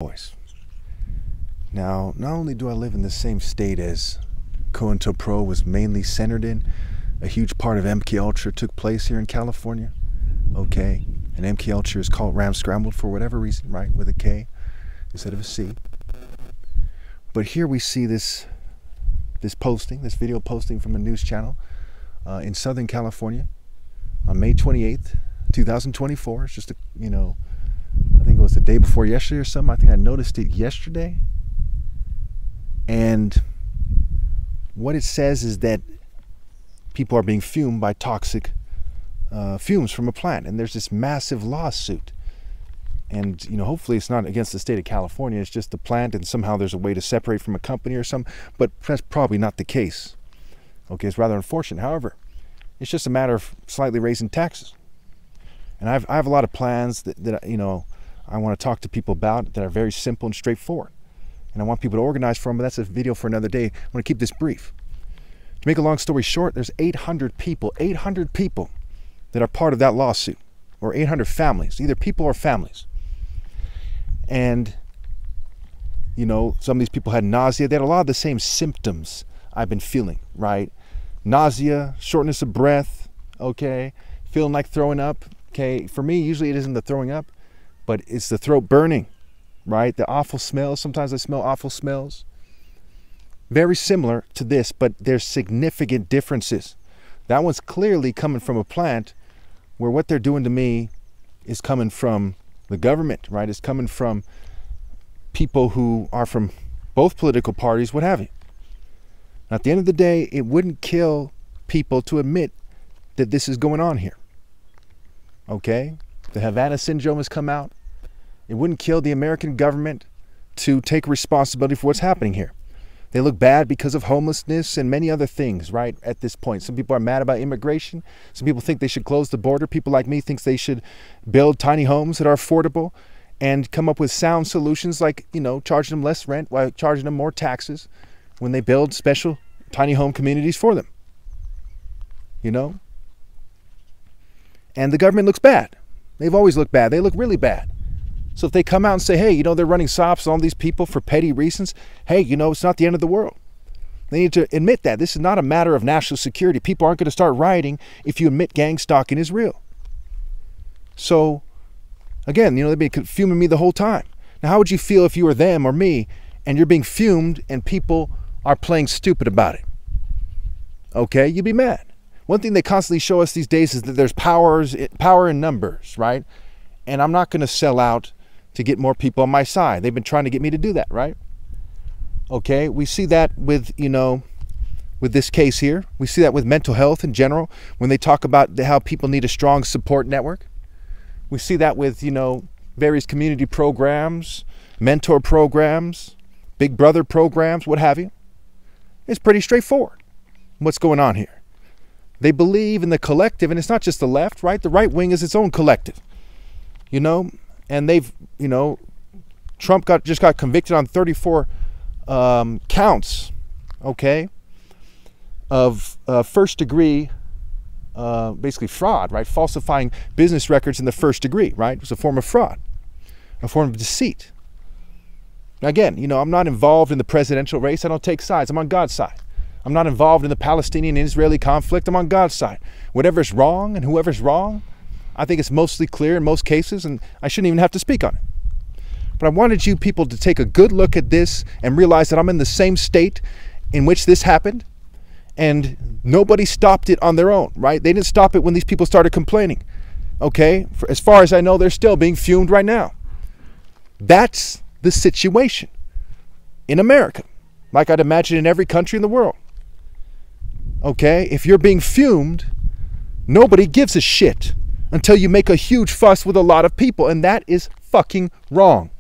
voice. Now, not only do I live in the same state as COINTELPRO was mainly centered in, a huge part of MKUltra took place here in California. Okay, and MKUltra is called Ram Scrambled for whatever reason, right? With a K instead of a C. But here we see this video posting from a news channel in Southern California on May 28th, 2024. It's just I think it was the day before yesterday or something. I think I noticed it yesterday. And what it says is that people are being fumed by toxic fumes from a plant. And there's this massive lawsuit. And, hopefully it's not against the state of California. It's just the plant, and somehow there's a way to separate from a company or something. But that's probably not the case. Okay, it's rather unfortunate. However, it's just a matter of slightly raising taxes. And I have a lot of plans that I want to talk to people about that are very simple and straightforward. And I want people to organize for them, but that's a video for another day. I want to keep this brief. To make a long story short, there's 800 people that are part of that lawsuit, or 800 families, either people or families. And, some of these people had nausea. They had a lot of the same symptoms I've been feeling, right? Nausea, shortness of breath, okay? Feeling like throwing up, okay? For me, usually it isn't the throwing up, but it's the throat burning, right? The awful smells. Sometimes I smell awful smells. Very similar to this, but there's significant differences. That one's clearly coming from a plant where what they're doing to me is coming from the government, right? It's coming from people who are from both political parties, what have you. At the end of the day, it wouldn't kill people to admit that this is going on here. Okay? The Havana Syndrome has come out. It wouldn't kill the American government to take responsibility for what's happening here. They look bad because of homelessness and many other things, right, at this point. Some people are mad about immigration. Some people think they should close the border. People like me think they should build tiny homes that are affordable and come up with sound solutions like, charging them less rent while charging them more taxes when they build special tiny home communities for them. And the government looks bad. They've always looked bad. They look really bad. So if they come out and say, hey, they're running SOPs on all these people for petty reasons, hey, it's not the end of the world. They need to admit that. This is not a matter of national security. People aren't going to start rioting if you admit gang stalking is real. So, again, they've been fuming me the whole time. Now, how would you feel if you were them or me and you're being fumed and people are playing stupid about it? Okay, you'd be mad. One thing they constantly show us these days is that there's power in numbers, right? And I'm not going to sell out to get more people on my side. They've been trying to get me to do that, right? Okay, we see that with, with this case here. We see that with mental health in general, when they talk about how people need a strong support network. We see that with, various community programs, mentor programs, Big Brother programs, what have you. It's pretty straightforward what's going on here. They believe in the collective, and it's not just the left, right? The right wing is its own collective, and they've, Trump just got convicted on 34 counts, okay, of first degree, basically fraud, right? Falsifying business records in the first degree, right? It was a form of fraud, a form of deceit. Now again, I'm not involved in the presidential race. I don't take sides. I'm on God's side. I'm not involved in the Palestinian and Israeli conflict. I'm on God's side. Whatever's wrong and whoever's wrong, I think it's mostly clear in most cases, and I shouldn't even have to speak on it. But I wanted you people to take a good look at this and realize that I'm in the same state in which this happened, and nobody stopped it on their own, right? They didn't stop it when these people started complaining, okay? As far as I know, they're still being fumed right now. That's the situation in America, like I'd imagine in every country in the world, okay? If you're being fumed, nobody gives a shit until you make a huge fuss with a lot of people, and that is fucking wrong.